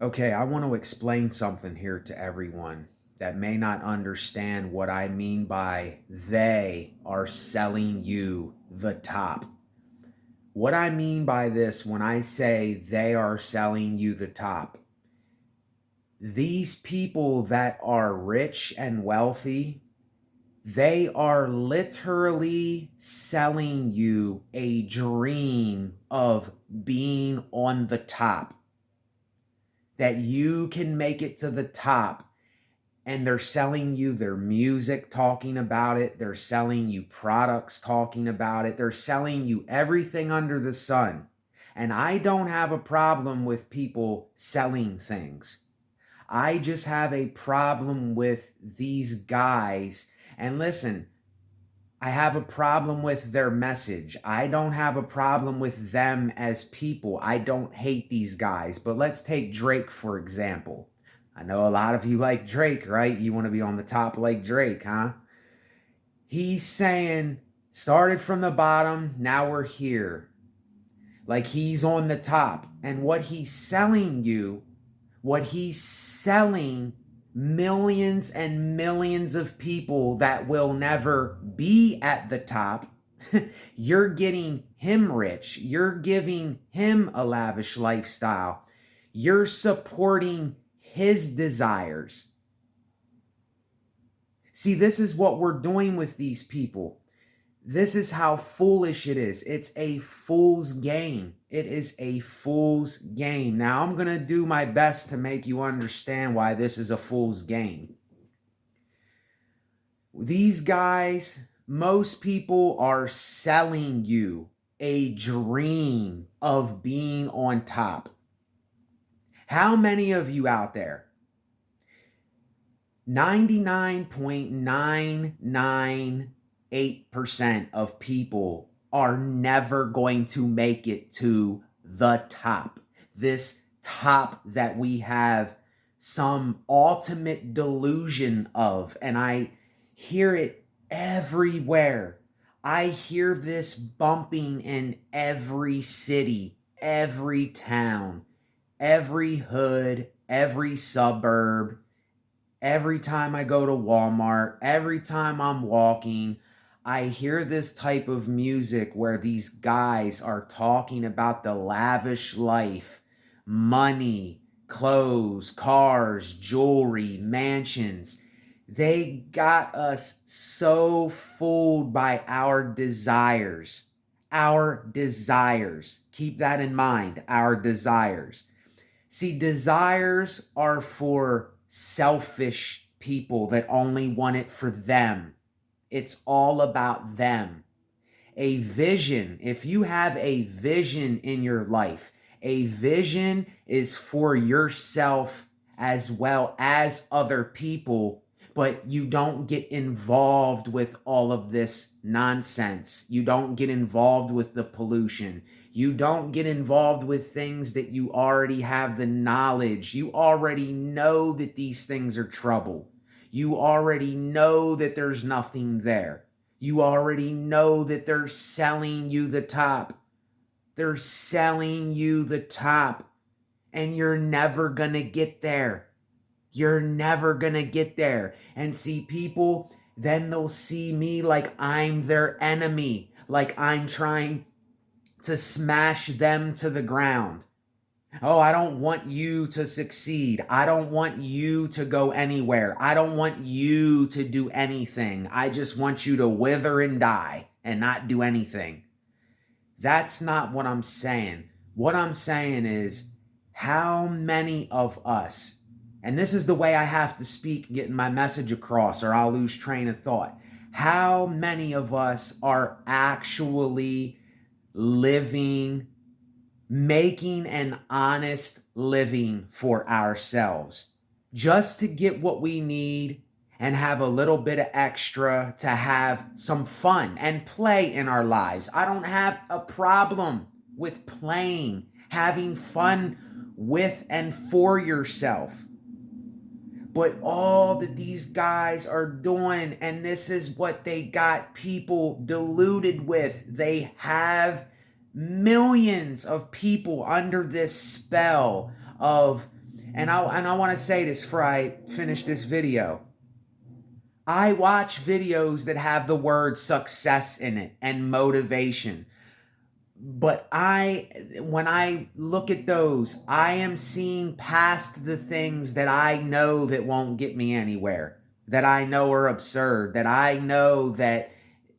Okay, I want to explain something here to everyone that may not understand what I mean by they are selling you the top. What I mean by this when I say they are selling you the top, these people that are rich and wealthy, they are literally selling you a dream of being on the top, that you can make it to the top. And they're selling you their music talking about it. They're selling you products talking about it. They're selling you everything under the sun. And I don't have a problem with people selling things. I just have a problem with these guys. And listen, I have a problem with their message. I don't have a problem with them as people. I don't hate these guys. But let's take Drake, for example. I know a lot of you like Drake, right? You want to be on the top like Drake, huh? He's saying, started from the bottom, now we're here. Like he's on the top. And what he's selling you, what he's selling millions and millions of people that will never be at the top, you're getting him rich. You're giving him a lavish lifestyle. You're supporting his desires. See, this is what we're doing with these people. This is how foolish it is. It's a fool's game. It is a fool's game. Now, I'm going to do my best to make you understand why this is a fool's game. These guys, most people are selling you a dream of being on top. How many of you out there? 99.998% of people are never going to make it to the top. This top that we have some ultimate delusion of, and I hear it everywhere. I hear this bumping in every city, every town, every hood, every suburb. Every time I go to Walmart, every time I'm walking, I hear this type of music where these guys are talking about the lavish life, money, clothes, cars, jewelry, mansions. They got us so fooled by our desires. Our desires. Keep that in mind, our desires. See, desires are for selfish people that only want it for them. It's all about them. A vision, if you have a vision in your life, a vision is for yourself as well as other people, but you don't get involved with all of this nonsense. You don't get involved with the pollution. You don't get involved with things that you already have the knowledge. You already know that these things are trouble. You already know that there's nothing there. You already know that they're selling you the top. They're selling you the top. And you're never going to get there. You're never going to get there. And see, people, then they'll see me like I'm their enemy, like I'm trying to smash them to the ground. Oh, I don't want you to succeed. I don't want you to go anywhere. I don't want you to do anything. I just want you to wither and die and not do anything. That's not what I'm saying. What I'm saying is, how many of us, and this is the way I have to speak, getting my message across, or I'll lose train of thought. How many of us are actually living, making an honest living for ourselves, just to get what we need and have a little bit of extra to have some fun and play in our lives? I don't have a problem with playing, having fun with and for yourself. But all that these guys are doing, and this is what they got people deluded with, they have millions of people under this spell of And I want to say this before I finish this video. I watch videos that have the word success in it and motivation. But when I look at those, I am seeing past the things that I know that won't get me anywhere, that I know are absurd, that I know that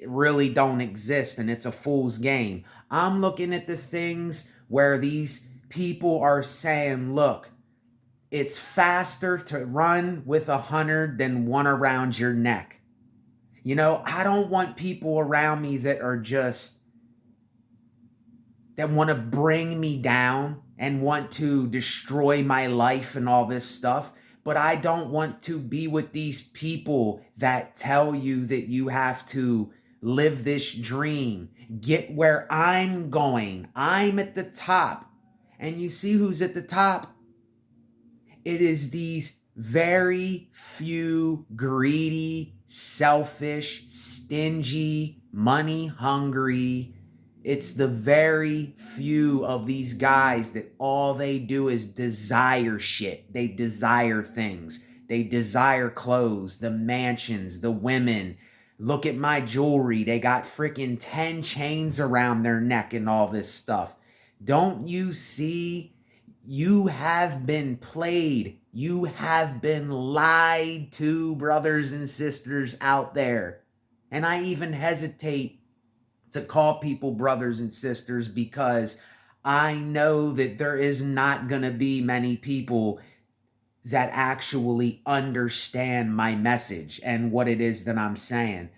really don't exist and it's a fool's game. I'm looking at the things where these people are saying, look, it's faster to run with 100 than one around your neck. You know, I don't want people around me that want to bring me down and want to destroy my life and all this stuff. But I don't want to be with these people that tell you that you have to live this dream, get where I'm going. I'm at the top. And you see who's at the top? It is these very few greedy, selfish, stingy, money hungry. It's the very few of these guys that all they do is desire shit. They desire things. They desire clothes, the mansions, the women. Look at my jewelry. They got freaking 10 chains around their neck and all this stuff. Don't you see? You have been played. You have been lied to, brothers and sisters out there. And I even hesitate to call people brothers and sisters because I know that there is not going to be many people that actually understand my message and what it is that I'm saying.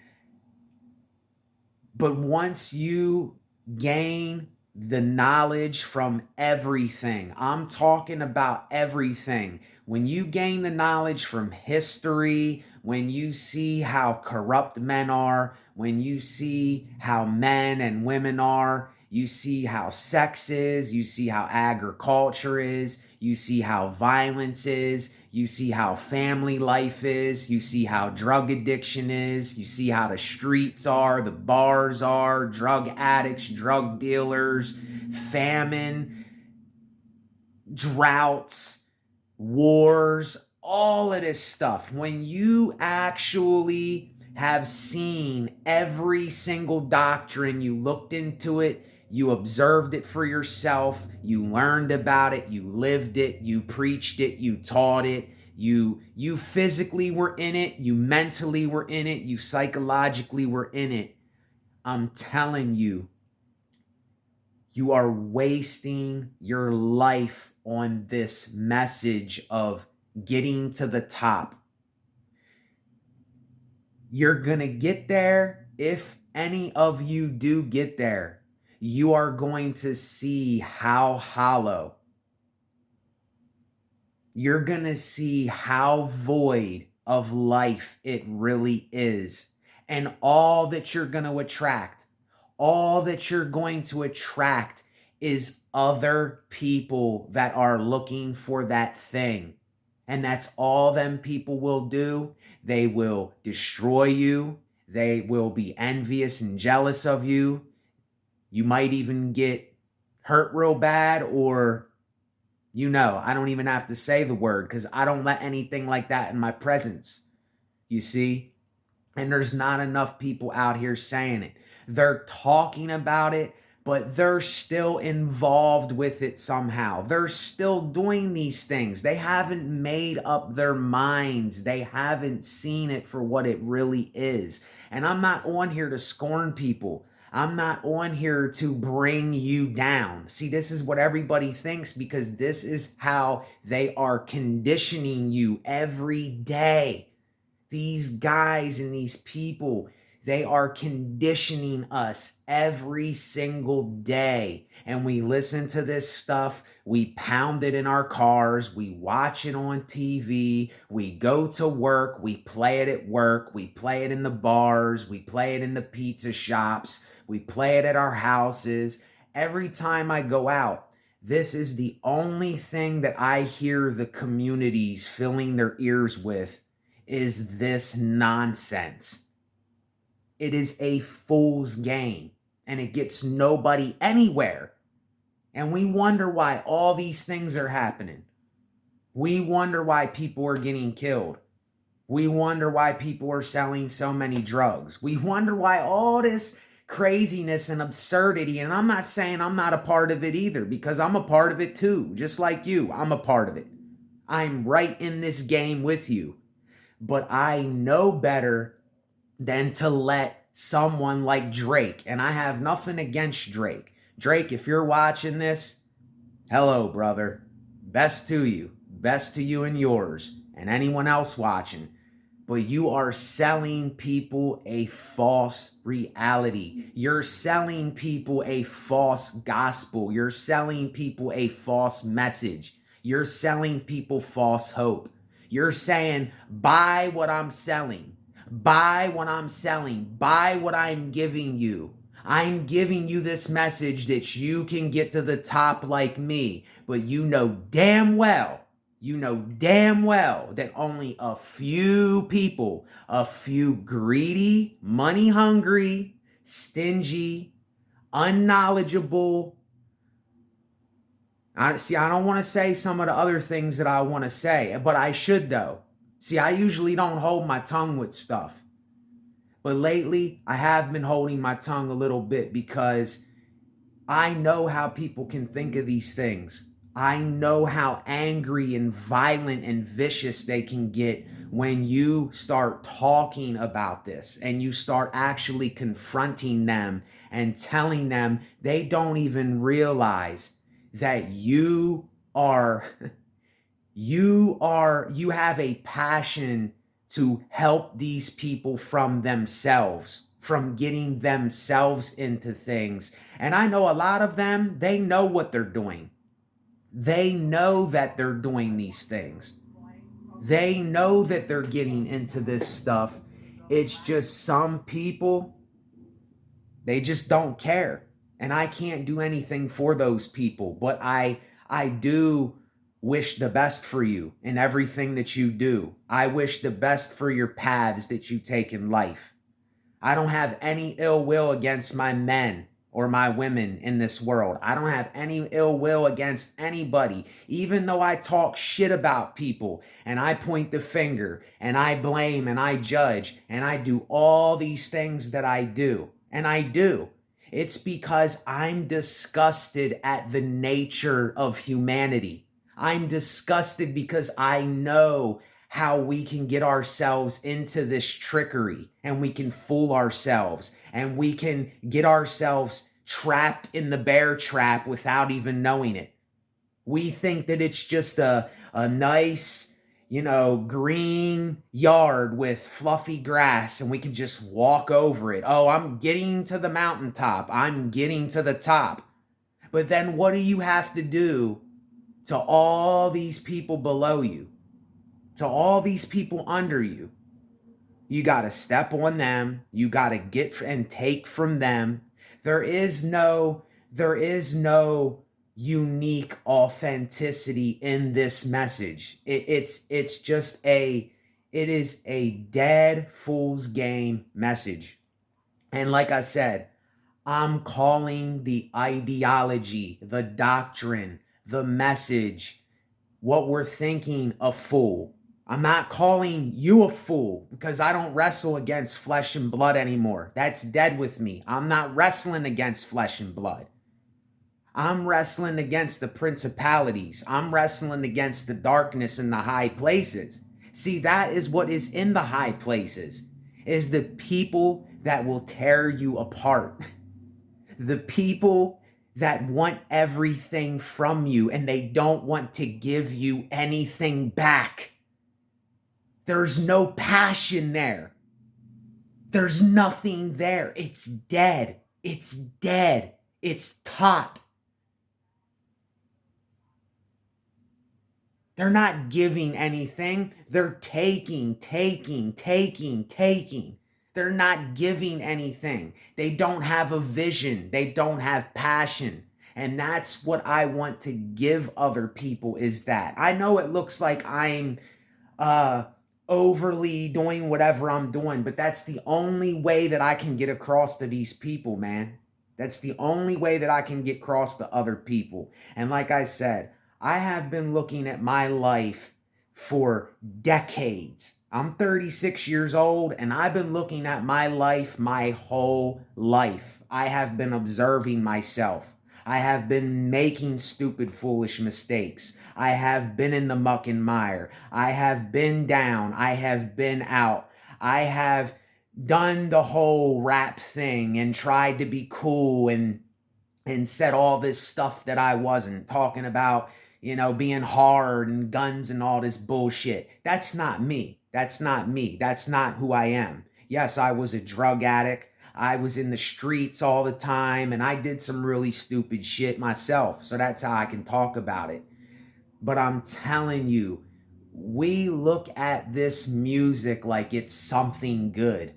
But once you gain the knowledge from everything, I'm talking about everything. When you gain the knowledge from history, when you see how corrupt men are, when you see how men and women are, you see how sex is, you see how agriculture is, you see how violence is, you see how family life is, you see how drug addiction is, you see how the streets are, the bars are, drug addicts, drug dealers, famine, droughts, wars, all of this stuff. When you actually have seen every single doctrine, you looked into it, you observed it for yourself, you learned about it, you lived it, you preached it, you taught it, you physically were in it, you mentally were in it, you psychologically were in it. I'm telling you, you are wasting your life on this message of getting to the top. You're going to get there. If any of you do get there, you are going to see how hollow. You're going to see how void of life it really is. And all that you're going to attract, is other people that are looking for that thing. And that's all them people will do. They will destroy you. They will be envious and jealous of you. You might even get hurt real bad, or, I don't even have to say the word because I don't let anything like that in my presence. You see? And there's not enough people out here saying it. They're talking about it, but they're still involved with it somehow. They're still doing these things. They haven't made up their minds. They haven't seen it for what it really is. And I'm not on here to scorn people. I'm not on here to bring you down. See, this is what everybody thinks because this is how they are conditioning you every day. These guys and these people, they are conditioning us every single day. And we listen to this stuff. We pound it in our cars. We watch it on TV. We go to work. We play it at work. We play it in the bars. We play it in the pizza shops. We play it at our houses. Every time I go out, this is the only thing that I hear the communities filling their ears with is this nonsense. It is a fool's game, and it gets nobody anywhere. And we wonder why all these things are happening. We wonder why people are getting killed. We wonder why people are selling so many drugs. We wonder why all this craziness and absurdity, and I'm not saying I'm not a part of it either, because I'm a part of it too. Just like you, I'm a part of it. I'm right in this game with you. But I know better than to let someone like Drake, and I have nothing against Drake. Drake, if you're watching this, hello, brother. Best to you. Best to you and yours, and anyone else watching. But you are selling people a false reality. You're selling people a false gospel. You're selling people a false message. You're selling people false hope. You're saying, buy what I'm selling. Buy what I'm selling. Buy what I'm giving you. I'm giving you this message that you can get to the top like me. But you know damn well that only a few people, a few greedy, money hungry, stingy, unknowledgeable. I don't want to say some of the other things that I want to say, but I should though. See, I usually don't hold my tongue with stuff. But lately, I have been holding my tongue a little bit because I know how people can think of these things. I know how angry and violent and vicious they can get when you start talking about this and you start actually confronting them and telling them they don't even realize that you have a passion to help these people from themselves, from getting themselves into things. And I know a lot of them, they know what they're doing. They know that they're doing these things. They know that they're getting into this stuff. It's just some people, they just don't care. And I can't do anything for those people, but I do wish the best for you in everything that you do. I wish the best for your paths that you take in life. I don't have any ill will against my men or my women in this world. I don't have any ill will against anybody, even though I talk shit about people and I point the finger and I blame and I judge and I do all these things that I do. And I do. It's because I'm disgusted at the nature of humanity. I'm disgusted because I know how we can get ourselves into this trickery and we can fool ourselves and we can get ourselves trapped in the bear trap without even knowing it. We think that it's just a nice, green yard with fluffy grass and we can just walk over it. Oh, I'm getting to the mountaintop. I'm getting to the top. But then what do you have to do to all these people below you? To all these people under you? You got to step on them. You got to get and take from them. There is no unique authenticity in this message. It is a dead fool's game message. And like I said, I'm calling the ideology, the doctrine, the message, what we're thinking a fool. I'm not calling you a fool because I don't wrestle against flesh and blood anymore. That's dead with me. I'm not wrestling against flesh and blood. I'm wrestling against the principalities. I'm wrestling against the darkness in the high places. See, that is what is in the high places, is the people that will tear you apart. The people that want everything from you and they don't want to give you anything back. There's no passion there. There's nothing there. It's dead. It's dead. It's taut. They're not giving anything. They're taking. They're not giving anything. They don't have a vision. They don't have passion. And that's what I want to give other people, is that. I know it looks like I'm overly doing whatever I'm doing, but that's the only way that I can get across to these people, man. That's the only way that I can get across to other people. And like I said, I have been looking at my life for decades. I'm 36 years old and I've been looking at my life my whole life. I have been observing myself. I have been making stupid, foolish mistakes. I have been in the muck and mire. I have been down. I have been out. I have done the whole rap thing and tried to be cool and said all this stuff that I wasn't, talking about, being hard and guns and all this bullshit. That's not me. That's not me. That's not who I am. Yes, I was a drug addict. I was in the streets all the time and I did some really stupid shit myself. So that's how I can talk about it. But I'm telling you, we look at this music like it's something good.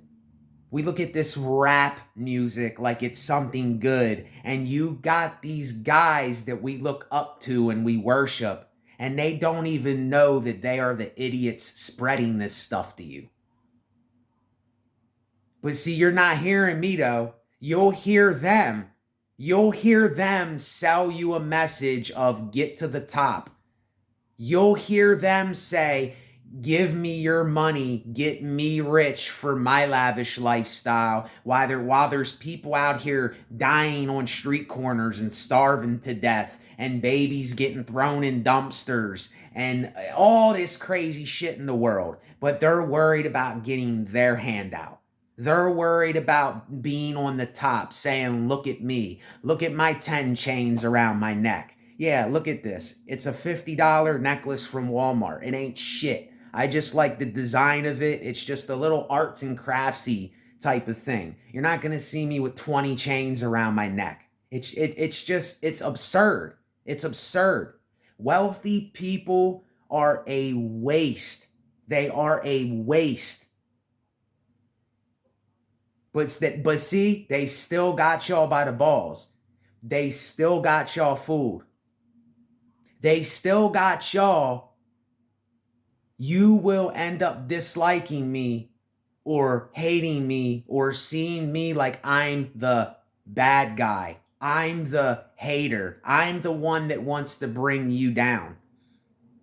We look at this rap music like it's something good. And you got these guys that we look up to and we worship, and they don't even know that they are the idiots spreading this stuff to you. But see, you're not hearing me though. You'll hear them. You'll hear them sell you a message of get to the top. You'll hear them say, give me your money, get me rich for my lavish lifestyle, while there's people out here dying on street corners and starving to death, and babies getting thrown in dumpsters, and all this crazy shit in the world. But they're worried about getting their handout. They're worried about being on the top, saying, look at me. Look at my 10 chains around my neck. Yeah, look at this. It's a $50 necklace from Walmart. It ain't shit. I just like the design of it. It's just a little arts and craftsy type of thing. You're not going to see me with 20 chains around my neck. It's absurd. It's absurd. Wealthy people are a waste. They are a waste. But see, they still got y'all by the balls. They still got y'all fooled. They still got y'all. You will end up disliking me or hating me or seeing me like I'm the bad guy. I'm the hater. I'm the one that wants to bring you down.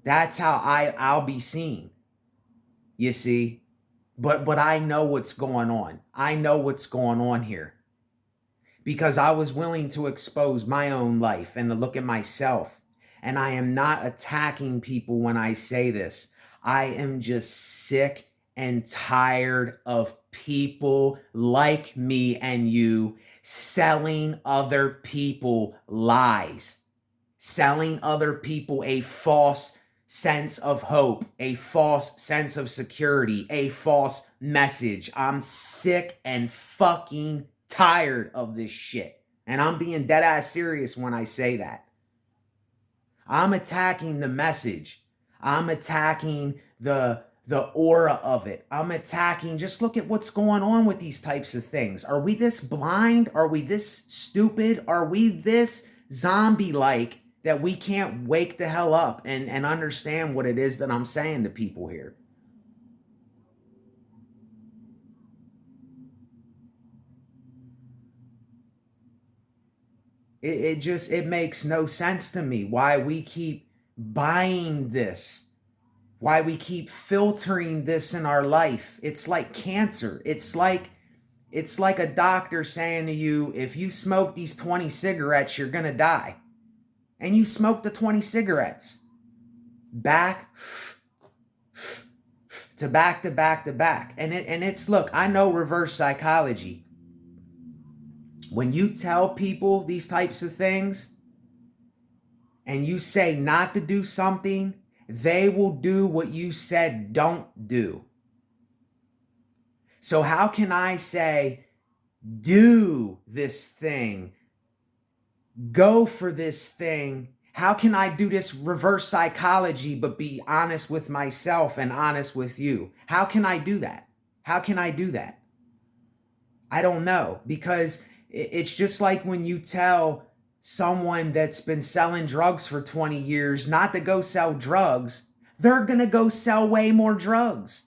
That's how I'll be seen. You see? But I know what's going on. I know what's going on here. Because I was willing to expose my own life and to look at myself. And I am not attacking people when I say this. I am just sick and tired of people like me and you selling other people lies. Selling other people a false sense of hope, a false sense of security, a false message. I'm sick and fucking tired of this shit. And I'm being dead ass serious when I say that. I'm attacking the message. I'm attacking the aura of it. I'm attacking, just look at what's going on with these types of things. Are we this blind? Are we this stupid? Are we this zombie-like that we can't wake the hell up and understand what it is that I'm saying to people here? It makes no sense to me why we keep buying this, why we keep filtering this in our life. It's like cancer. It's like a doctor saying to you, if you smoke these 20 cigarettes, you're going to die. And you smoke the 20 cigarettes. Back to back to back to back. And it's, look, I know reverse psychology. When you tell people these types of things and you say not to do something, they will do what you said don't do. So how can I say, do this thing, go for this thing? How can I do this reverse psychology but be honest with myself and honest with you? How can I do that? How can I do that? I don't know, because it's just like when you tell someone that's been selling drugs for 20 years not to go sell drugs, they're going to go sell way more drugs.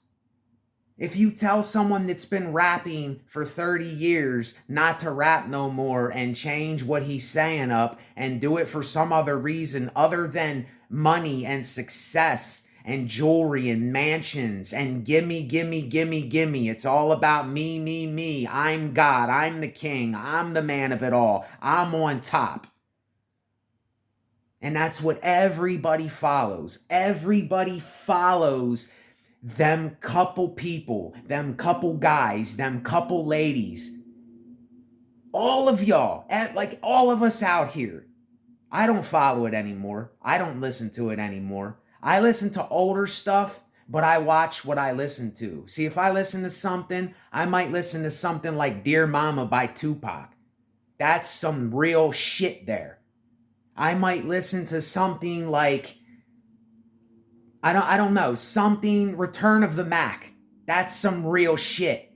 If you tell someone that's been rapping for 30 years not to rap no more and change what he's saying up and do it for some other reason other than money and success and jewelry and mansions and gimme, gimme, gimme, gimme. It's all about me, me, me. I'm God. I'm the king. I'm the man of it all. I'm on top. And that's what everybody follows. Everybody follows them couple people, them couple guys, them couple ladies. All of y'all, like all of us out here. I don't follow it anymore. I don't listen to it anymore. I listen to older stuff, but I watch what I listen to. See, if I listen to something, I might listen to something like Dear Mama by Tupac. That's some real shit there. I might listen to something like, I don't know, something Return of the Mac. That's some real shit.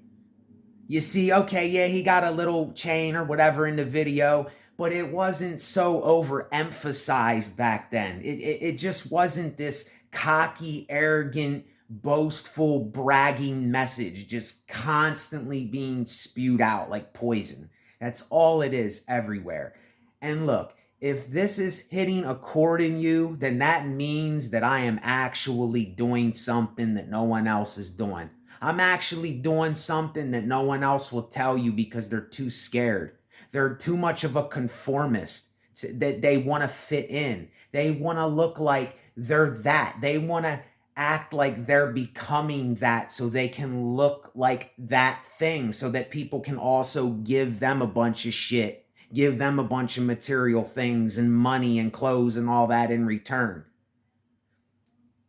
You see, okay, yeah, he got a little chain or whatever in the video, but it wasn't so overemphasized back then. It just wasn't this cocky, arrogant, boastful, bragging message just constantly being spewed out like poison. That's all it is everywhere. And look, if this is hitting a chord in you, then that means that I am actually doing something that no one else is doing. I'm actually doing something that no one else will tell you because they're too scared. They're too much of a conformist that they want to fit in. They want to look like they're that. They want to act like they're becoming that so they can look like that thing so that people can also give them a bunch of shit, give them a bunch of material things and money and clothes and all that in return.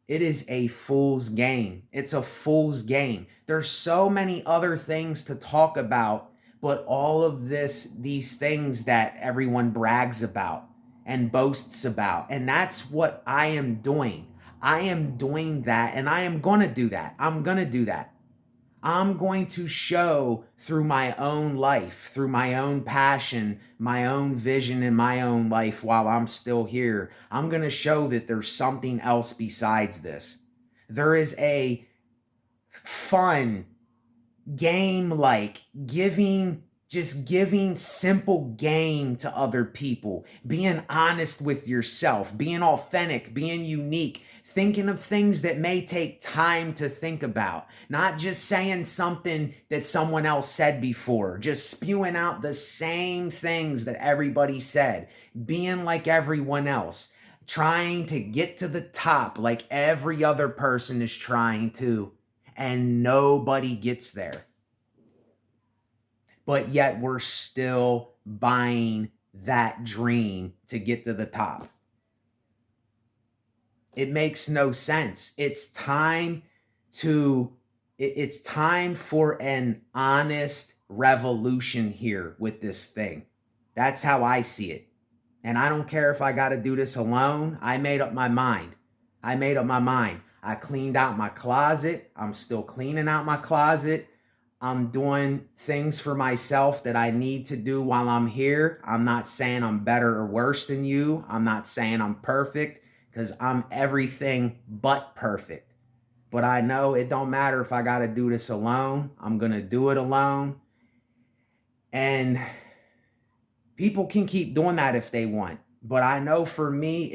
It is a fool's game. It's a fool's game. There's so many other things to talk about, but all of these things that everyone brags about and boasts about, and that's what I am doing. I am doing that, and I am going to do that. I'm going to do that. I'm going to show through my own life, through my own passion, my own vision in my own life while I'm still here. I'm going to show that there's something else besides this. There is a fun game like giving simple game to other people, being honest with yourself, being authentic, being unique, thinking of things that may take time to think about, not just saying something that someone else said before, just spewing out the same things that everybody said, being like everyone else, trying to get to the top like every other person is trying to, and nobody gets there. But yet we're still buying that dream to get to the top. It makes no sense. It's time for an honest revolution here with this thing. That's how I see it. And I don't care if I got to do this alone. I made up my mind. I cleaned out my closet. I'm still cleaning out my closet. I'm doing things for myself that I need to do while I'm here. I'm not saying I'm better or worse than you. I'm not saying I'm perfect, because I'm everything but perfect. But I know it don't matter if I got to do this alone. I'm going to do it alone. And people can keep doing that if they want. But I know for me,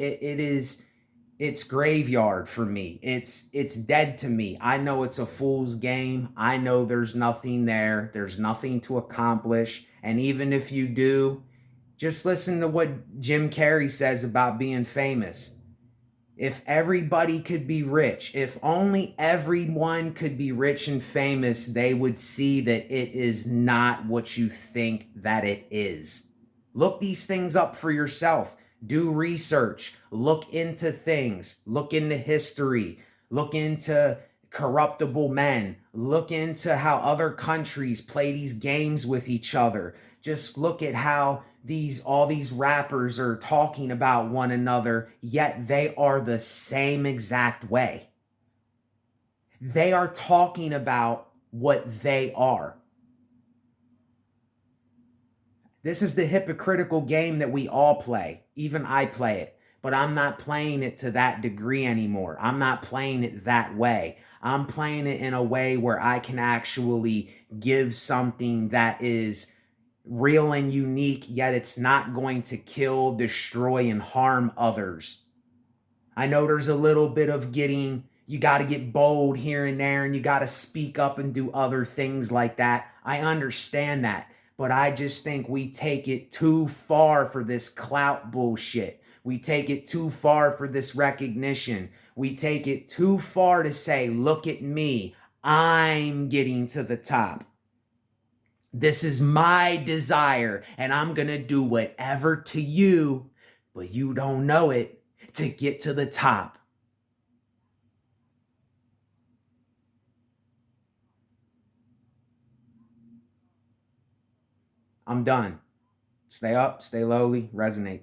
it's graveyard for me. It's dead to me. I know it's a fool's game. I know there's nothing there. There's nothing to accomplish. And even if you do, just listen to what Jim Carrey says about being famous. If everybody could be rich, if only everyone could be rich and famous, they would see that it is not what you think that it is. Look these things up for yourself. Do research. Look into things. Look into history. Look into corruptible men. Look into how other countries play these games with each other. Just look at how all these rappers are talking about one another, yet they are the same exact way. They are talking about what they are. This is the hypocritical game that we all play. Even I play it. But I'm not playing it to that degree anymore. I'm not playing it that way. I'm playing it in a way where I can actually give something that is real and unique, yet it's not going to kill, destroy, and harm others. I know there's a little bit of you got to get bold here and there, and you got to speak up and do other things like that. I understand that. But I just think we take it too far for this clout bullshit. We take it too far for this recognition. We take it too far to say, look at me. I'm getting to the top. This is my desire, and I'm going to do whatever to you, but you don't know it, to get to the top. I'm done. Stay up, stay lowly, resonate.